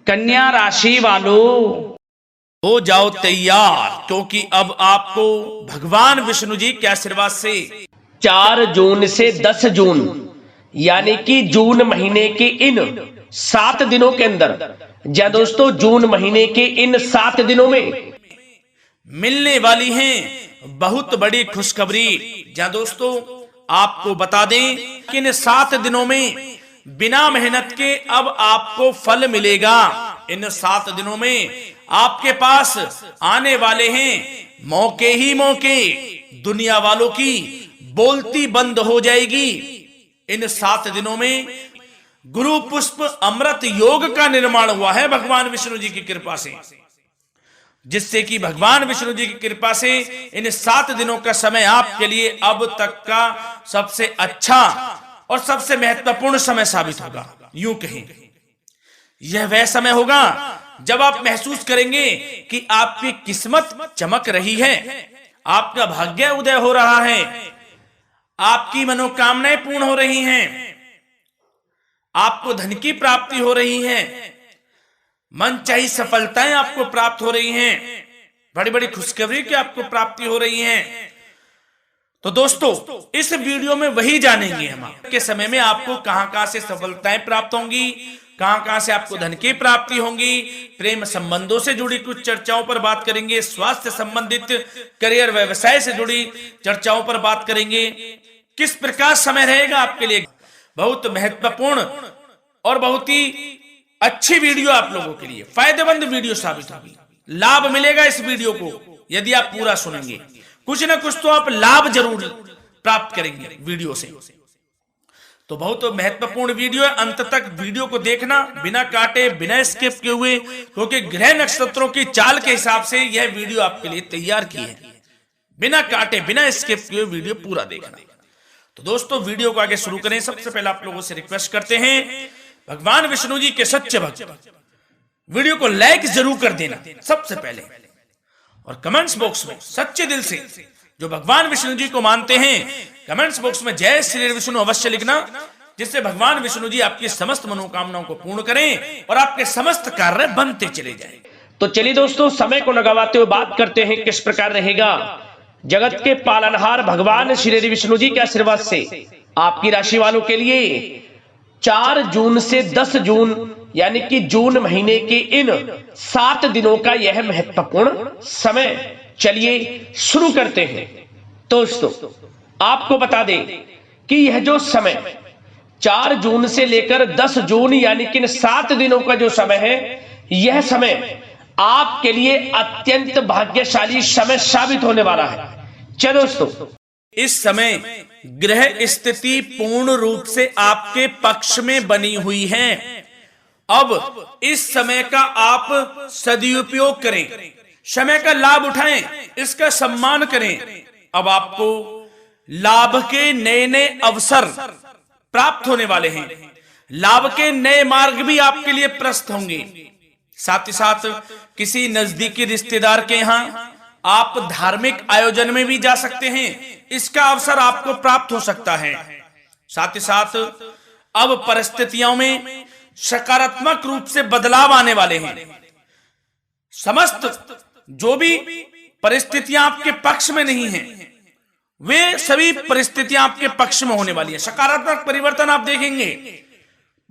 कन्या राशि वालों हो जाओ तैयार, क्योंकि अब आपको भगवान विष्णु जी के आशीर्वाद से 4 जून से 10 जून यानी कि जून महीने के इन 7 दिनों के अंदर, या दोस्तों जून महीने के इन 7 दिनों में मिलने वाली हैं बहुत बड़ी खुशखबरी। जहां दोस्तों आपको बता दें कि इन 7 दिनों में बिना मेहनत के अब आपको फल मिलेगा। इन 7 दिनों में आपके पास आने वाले हैं मौके ही मौके। दुनिया वालों की बोलती बंद हो जाएगी। इन 7 दिनों में गुरु पुष्प अमृत योग का निर्माण हुआ है भगवान विष्णु जी की कृपा से, जिससे कि भगवान विष्णु जी की कृपा से इन 7 दिनों का समय आपके लिए अब तक का सबसे अच्छा और सबसे महत्वपूर्ण समय साबित होगा। यूं कहें यह वह समय होगा जब आप महसूस करेंगे कि आपकी किस्मत चमक रही है, आपका भाग्य उदय हो रहा है, आपकी मनोकामनाएं पूर्ण हो रही हैं, आपको धन की प्राप्ति हो रही है, मनचाही सफलताएं आपको प्राप्त हो रही हैं, बड़ी बड़ी खुशखबरी की आपको प्राप्ति हो रही है। तो दोस्तों इस वीडियो में वही जानेंगे हम के समय में आपको कहां से सफलताएं प्राप्त होंगी, कहां से आपको धन की प्राप्ति होंगी, प्रेम संबंधों से जुड़ी कुछ चर्चाओं पर बात करेंगे, स्वास्थ्य संबंधित करियर व्यवसाय से जुड़ी चर्चाओं पर बात करेंगे। किस प्रकार समय रहेगा आपके लिए, बहुत महत्वपूर्ण और बहुत ही अच्छी वीडियो आप लोगों के लिए फायदेमंद वीडियो साबित होगी। लाभ मिलेगा इस वीडियो को यदि आप पूरा सुनेंगे, कुछ ना कुछ तो आप लाभ जरूर प्राप्त करेंगे वीडियो से। तो बहुत महत्वपूर्ण वीडियो है, अंत तक वीडियो को देखना बिना काटे बिना स्किप किए हुए, क्योंकि ग्रह नक्षत्रों की चाल के हिसाब से यह वीडियो आपके लिए तैयार की है। बिना काटे बिना स्किप किए वीडियो पूरा देखना। तो दोस्तों वीडियो को आगे शुरू करें। सबसे पहले आप लोगों से रिक्वेस्ट करते हैं, भगवान विष्णु जी के सच्चे भक्त वीडियो को लाइक जरूर कर देना सबसे पहले, और कमेंट्स बॉक्स में सच्चे दिल से जो भगवान विष्णु जी को मानते हैं कमेंट्स बॉक्स में जय श्री विष्णु अवश्य लिखना, जिससे भगवान विष्णु जी आपकी समस्त मनोकामनाओं को पूर्ण करें और आपके समस्त कार्य बनते चले जाएं। तो चलिए दोस्तों समय को न गवाते हुए बात करते हैं किस प्रकार रहेगा जगत के पालनहार भगवान श्री विष्णु जी के आशीर्वाद से आपकी राशि वालों के लिए 4 जून से 10 जून यानी कि जून महीने के इन 7 दिनों का यह महत्वपूर्ण समय। चलिए शुरू करते हैं। दोस्तों आपको बता दें कि यह जो समय 4 जून से लेकर 10 जून यानी कि इन 7 दिनों का जो समय है, यह समय आपके लिए अत्यंत भाग्यशाली समय साबित होने वाला है। चलो दोस्तों इस समय ग्रह स्थिति पूर्ण रूप से आपके पक्ष में बनी हुई है। अब इस समय का आप सदुपयोग करें, समय का लाभ उठाएं, इसका सम्मान करें। अब आपको लाभ के नए नए अवसर प्राप्त होने वाले हैं, लाभ के नए मार्ग भी आपके लिए प्रशस्त होंगे। साथ ही साथ किसी नजदीकी रिश्तेदार के यहां आप धार्मिक आयोजन में भी जा सकते हैं, इसका अवसर आपको प्राप्त हो सकता है। साथ ही साथ अब परिस्थितियों में सकारात्मक रूप से बदलाव आने वाले हैं। समस्त जो भी परिस्थितियां आपके पक्ष में नहीं हैं, वे सभी परिस्थितियां आपके पक्ष में होने वाली है। सकारात्मक परिवर्तन आप देखेंगे,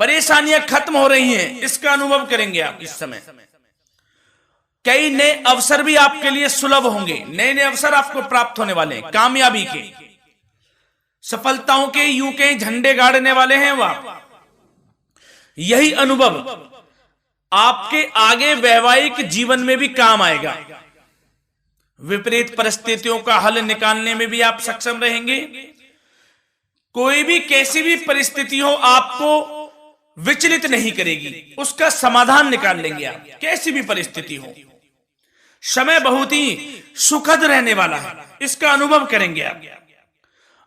परेशानियां खत्म हो रही हैं, इसका अनुभव करेंगे आप इस समय। कई नए अवसर भी आपके लिए सुलभ होंगे, नए नए अवसर आपको प्राप्त होने वाले हैं, कामयाबी के, सफलताओं के, यूं के झंडे गाड़ने वाले हैं वह। यही अनुभव आपके आगे वैवाहिक जीवन में भी काम आएगा। विपरीत परिस्थितियों का हल निकालने में भी आप सक्षम रहेंगे। कोई भी कैसी भी परिस्थिति हो आपको विचलित नहीं करेगी, उसका समाधान निकाल लेंगे आप, कैसी भी परिस्थिति हो। समय बहुत ही सुखद रहने वाला है, इसका अनुभव करेंगे आप।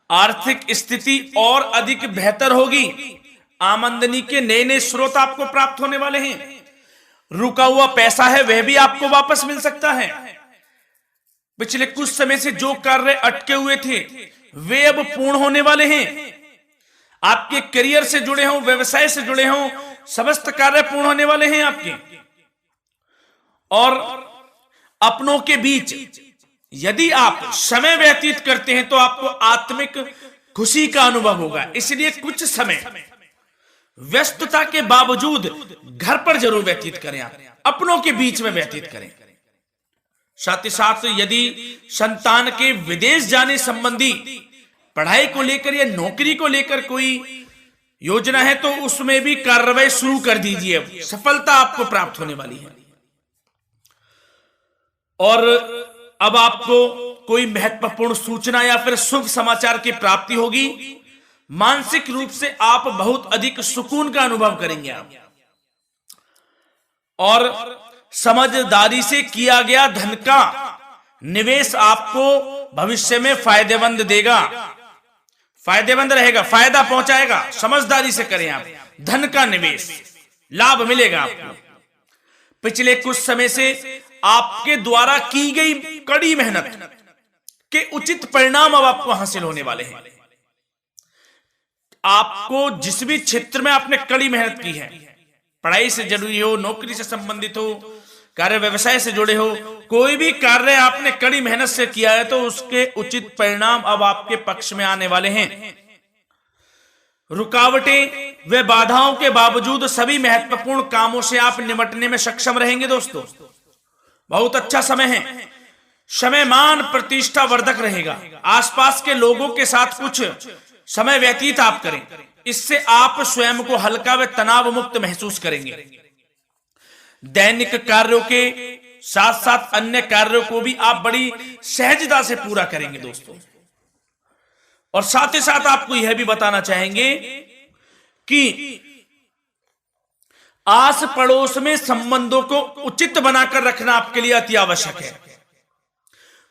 आर्थिक स्थिति और अधिक बेहतर होगी, आमदनी के नए नए स्रोत आपको प्राप्त होने वाले हैं। रुका हुआ पैसा है वह भी आपको वापस मिल सकता है। पिछले कुछ समय से जो कार्य अटके हुए थे वे अब पूर्ण होने वाले हैं। आपके करियर से जुड़े हों, व्यवसाय से जुड़े हों, समस्त कार्य पूर्ण होने वाले हैं आपके। और अपनों के बीच यदि आप समय व्यतीत करते हैं तो आपको आत्मिक खुशी का अनुभव होगा। इसलिए कुछ समय व्यस्तता के बावजूद घर पर जरूर व्यतीत करें, आप अपनों के बीच में व्यतीत करें। साथ ही साथ यदि संतान के विदेश जाने संबंधी पढ़ाई को लेकर या नौकरी को लेकर कोई योजना है तो उसमें भी कार्रवाई शुरू कर दीजिए, सफलता आपको प्राप्त होने वाली है। और अब आपको कोई महत्वपूर्ण सूचना या फिर शुभ समाचार की प्राप्ति होगी। मानसिक रूप से आप बहुत अधिक सुकून का अनुभव करेंगे आप, और समझदारी से किया गया धन का निवेश आपको भविष्य में फायदेमंद देगा, फायदेमंद रहेगा, फायदा पहुंचाएगा। समझदारी से करें आप, धन का निवेश, लाभ मिलेगा आपको। पिछले कुछ समय से आपके द्वारा की गई कड़ी मेहनत के उचित परिणाम अब आपको हासिल होने वाले हैं। आपको जिस भी क्षेत्र में आपने कड़ी मेहनत की है, पढ़ाई से जुड़ी हो, नौकरी से संबंधित हो, कार्य व्यवसाय से जुड़े हो, कोई भी कार्य आपने कड़ी मेहनत से किया है तो उसके उचित परिणाम अब आपके पक्ष में आने वाले हैं। रुकावटें व बाधाओं के बावजूद सभी महत्वपूर्ण कामों से आप निपटने में सक्षम रहेंगे। दोस्तों बहुत अच्छा समय है, समय मान प्रतिष्ठा वर्धक रहेगा। आसपास के लोगों के साथ कुछ समय व्यतीत आप करें, इससे आप स्वयं को हल्का व तनाव मुक्त महसूस करेंगे। दैनिक कार्यों के साथ साथ अन्य कार्यों को भी आप बड़ी सहजता से पूरा करेंगे दोस्तों। और साथ ही साथ आपको यह भी बताना चाहेंगे कि आस पड़ोस में संबंधों को उचित बनाकर रखना आपके लिए अति आवश्यक है।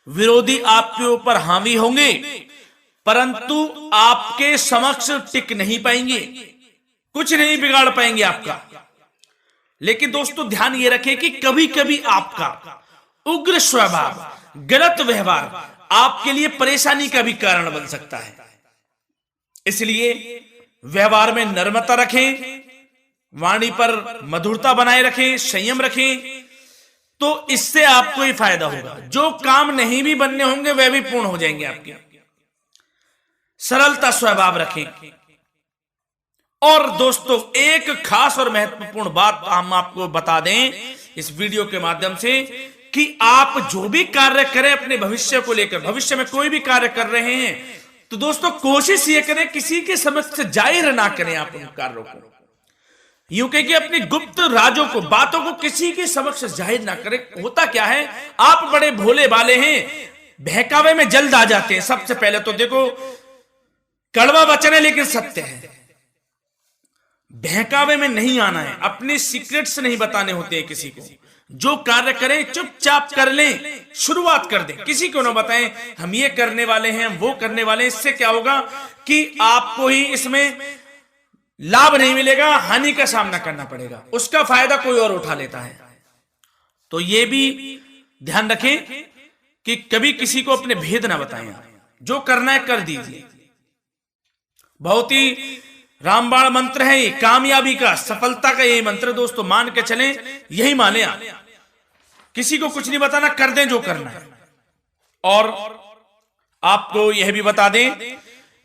विरोधी आपके ऊपर हावी होंगे परंतु आपके समक्ष टिक नहीं पाएंगे, कुछ नहीं बिगाड़ पाएंगे आपका। लेकिन दोस्तों ध्यान ये रखें कि कभी कभी आपका उग्र स्वभाव, गलत व्यवहार आपके लिए परेशानी का भी कारण बन सकता है। इसलिए व्यवहार में नम्रता रखें, वाणी पर मधुरता बनाए रखें, संयम रखें, तो इससे आपको ही फायदा होगा। जो काम नहीं भी बनने होंगे वह भी पूर्ण हो जाएंगे आपके। सरलता स्वभाव रखें। और दोस्तों एक खास और महत्वपूर्ण बात हम आपको बता दें इस वीडियो के माध्यम से कि आप जो भी कार्य करें अपने भविष्य को लेकर, भविष्य में कोई भी कार्य कर रहे हैं तो दोस्तों कोशिश ये करें किसी के समक्ष जाहिर ना करें आप उन कार्यों को। यूं कि अपनी गुप्त राजों को, बातों को किसी के समक्ष जाहिर ना करें। होता क्या है, आप बड़े भोले भाले हैं, बहकावे में जल्द आ जाते हैं। सबसे पहले तो देखो कड़वा वचन है लेकिन सत्य है, बहकावे में नहीं आना है, अपने सीक्रेट्स नहीं बताने होते हैं किसी को। जो कार्य करें चुपचाप कर लें, शुरुआत कर दें, किसी को ना बताएं हम ये करने वाले हैं, वो करने वाले हैं। इससे क्या होगा कि आपको ही इसमें लाभ नहीं मिलेगा, हानि का सामना करना पड़ेगा, उसका फायदा कोई और उठा लेता है। तो ये भी ध्यान रखें कि कभी किसी को अपने भेद ना बताएं, जो करना है कर दीजिए। बहुत ही रामबाण मंत्र है ये, कामयाबी का, सफलता का यही मंत्र दोस्तों, मान के चलें, यही माने आप। किसी को कुछ नहीं बताना, कर दें जो करना है। और आपको यह भी बता दें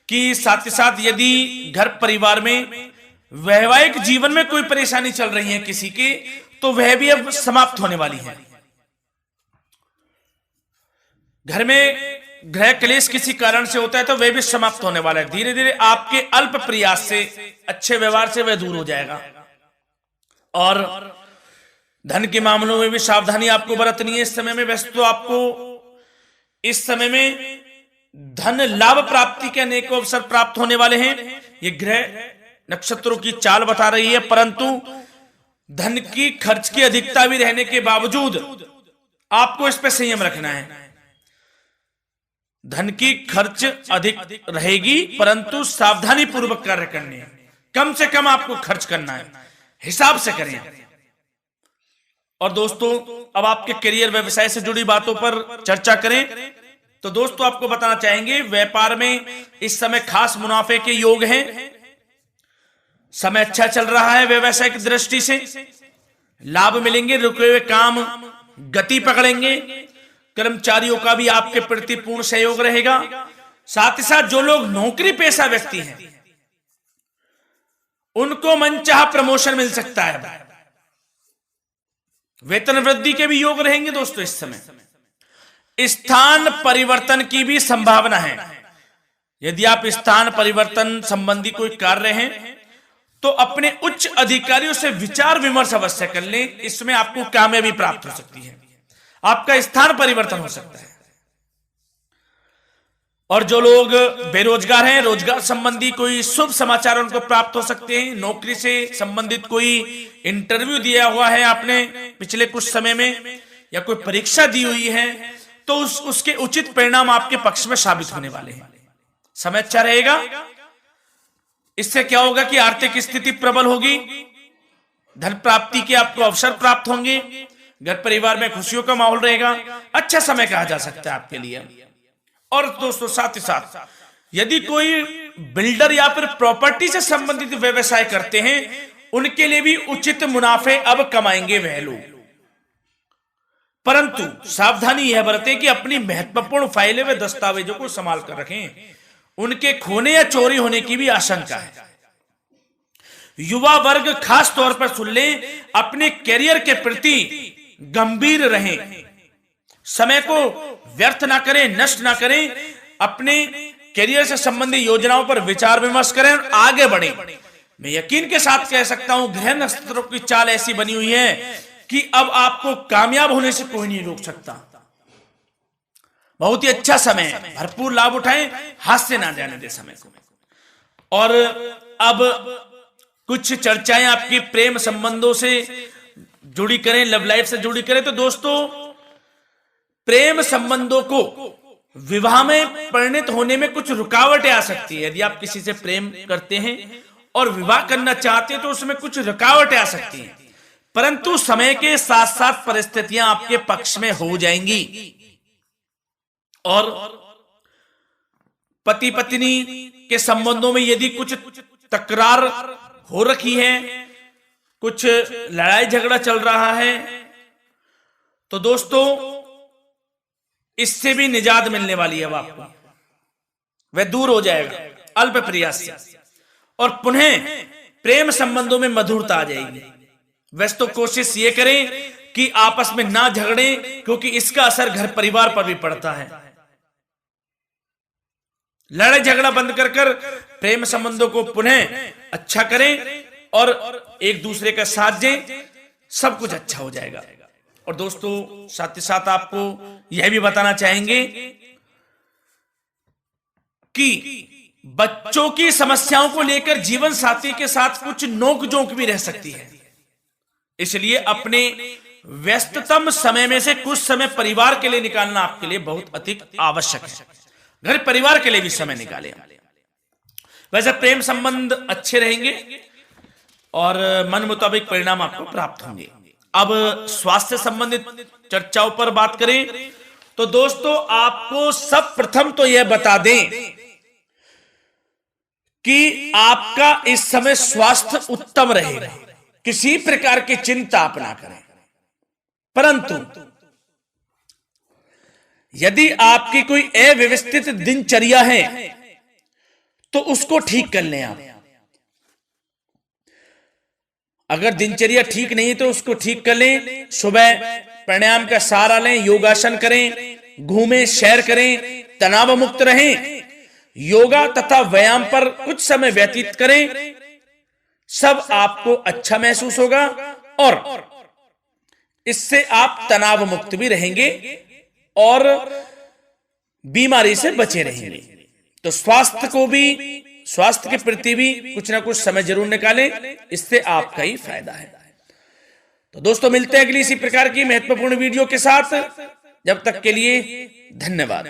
कि साथ ही साथ यदि घर परिवार में वैवाहिक जीवन में कोई परेशानी चल रही है किसी के, तो वह भी अब समाप्त होने वाली है। घर में गृह क्लेश किसी कारण से होता है तो वह भी समाप्त होने वाला है। धीरे धीरे आपके अल्प प्रयास से, अच्छे व्यवहार से वह दूर हो जाएगा। और धन के मामलों में भी सावधानी आपको बरतनी है इस समय में। वैसे तो आपको इस समय में धन लाभ प्राप्ति के अनेक अवसर प्राप्त होने वाले हैं, ये ग्रह नक्षत्रों की चाल बता रही है। परंतु धन की खर्च की अधिकता भी रहने के बावजूद आपको इस पर संयम रखना है। धन की खर्च अधिक रहेगी परंतु सावधानी पूर्वक कार्य करने हैं, कम से कम आपको खर्च करना है, हिसाब से करें। और दोस्तों अब आपके करियर व्यवसाय से जुड़ी बातों पर चर्चा करें तो दोस्तों आपको बताना चाहेंगे व्यापार में इस समय खास मुनाफे के योग हैं। समय अच्छा चल रहा है, व्यवसाय की दृष्टि से लाभ मिलेंगे, रुके हुए काम गति पकड़ेंगे। कर्मचारियों का भी आपके प्रति पूर्ण सहयोग रहेगा। साथ ही साथ जो लोग नौकरी पेशा व्यक्ति हैं उनको मनचाहा प्रमोशन मिल सकता है। वेतन वृद्धि के भी योग रहेंगे दोस्तों। इस समय स्थान परिवर्तन की भी संभावना है। यदि आप स्थान परिवर्तन संबंधी कोई कार्य हैं तो अपने उच्च अधिकारियों से विचार विमर्श अवश्य कर लें। इसमें आपको कामयाबी प्राप्त हो सकती है, आपका स्थान परिवर्तन हो सकता है। और जो लोग बेरोजगार हैं, रोजगार संबंधी कोई शुभ समाचार उनको प्राप्त हो सकते हैं। नौकरी से संबंधित कोई इंटरव्यू दिया हुआ है आपने पिछले कुछ समय में, या कोई परीक्षा दी हुई है, तो उसके उचित परिणाम आपके पक्ष में साबित होने वाले हैं। समय अच्छा रहेगा। इससे क्या होगा कि आर्थिक स्थिति प्रबल होगी, धन प्राप्ति के आपको अवसर प्राप्त होंगे, घर परिवार में खुशियों का माहौल रहेगा। अच्छा समय कहा जा सकता है आपके लिए। और दोस्तों साथ ही साथ यदि कोई बिल्डर या फिर प्रॉपर्टी से संबंधित व्यवसाय करते हैं उनके लिए भी उचित मुनाफे अब कमाएंगे वह लोग। परंतु सावधानी यह बरतें कि अपनी महत्वपूर्ण फाइलें व दस्तावेजों को संभाल कर रखें, उनके खोने या चोरी होने की भी आशंका है। युवा वर्ग खास तौर पर सुन लें, अपने करियर के प्रति गंभीर रहें, समय को व्यर्थ ना करें, नष्ट ना करें, अपने करियर से संबंधित योजनाओं पर विचार विमर्श करें और आगे बढ़ें। मैं यकीन के साथ कह सकता हूं ग्रह नक्षत्रों की चाल ऐसी बनी हुई है कि अब आपको कामयाब होने से कोई नहीं रोक सकता। बहुत ही अच्छा समय है, भरपूर लाभ उठाएं, हाथ से ना जाने दे समय को। और अब कुछ चर्चाएं आपकी प्रेम संबंधों से जुड़ी करें, लव लाइफ से जुड़ी करें। तो दोस्तों प्रेम संबंधों को विवाह में परिणत होने में कुछ रुकावटें आ सकती है। यदि आप किसी से प्रेम करते हैं और विवाह करना चाहते हैं तो उसमें कुछ रुकावटें आ सकती हैं, परंतु समय के साथ साथ परिस्थितियां आपके पक्ष में हो जाएंगी। और पति पत्नी के संबंधों में यदि कुछ तकरार हो रखी है, कुछ लड़ाई झगड़ा चल रहा है, तो दोस्तों इससे भी निजात मिलने वाली है। अब आपको वह दूर हो जाएगा अल्प प्रयास से, और पुनः प्रेम संबंधों में मधुरता आ जाएगी। वैसे तो कोशिश ये करें कि आपस में ना झगड़ें, क्योंकि इसका असर घर परिवार पर भी पड़ता है। लड़ाई झगड़ा बंद कर प्रेम संबंधों को पुनः अच्छा करें और एक दूसरे का साथ दें, सब कुछ अच्छा हो जाएगा। और दोस्तों साथ ही साथ आपको यह भी बताना चाहेंगे कि बच्चों की समस्याओं को लेकर जीवन साथी के साथ कुछ नोकझोंक भी रह सकती है। इसलिए अपने व्यस्ततम समय में से कुछ समय परिवार के लिए निकालना आपके लिए बहुत अधिक आवश्यक है। घर परिवार के लिए भी समय निकालें। वैसे प्रेम संबंध अच्छे रहेंगे और मन मुताबिक परिणाम आपको प्राप्त होंगे। अब स्वास्थ्य संबंधित चर्चाओं पर बात करें तो दोस्तों आपको सब प्रथम तो यह बता दें कि आपका इस समय स्वास्थ्य उत्तम रहेगा, किसी प्रकार की चिंता आप ना करें। परंतु यदि आपकी कोई अव्यवस्थित दिनचर्या है तो उसको ठीक कर लें आप। अगर दिनचर्या ठीक नहीं है तो उसको ठीक कर लें। सुबह प्राणायाम का सहारा लें, योगासन करें, घूमें, सैर करें, तनाव मुक्त रहें, योगा तथा व्यायाम पर कुछ समय व्यतीत करें। सब आपको अच्छा महसूस होगा और इससे आप तनाव मुक्त भी रहेंगे और बीमारी से बचे रहेंगे। तो स्वास्थ्य के प्रति भी कुछ ना कुछ समय जरूर निकालें, इससे आपका ही फायदा है। तो दोस्तों मिलते हैं अगली इसी प्रकार की महत्वपूर्ण वीडियो के साथ। जब तक के लिए धन्यवाद।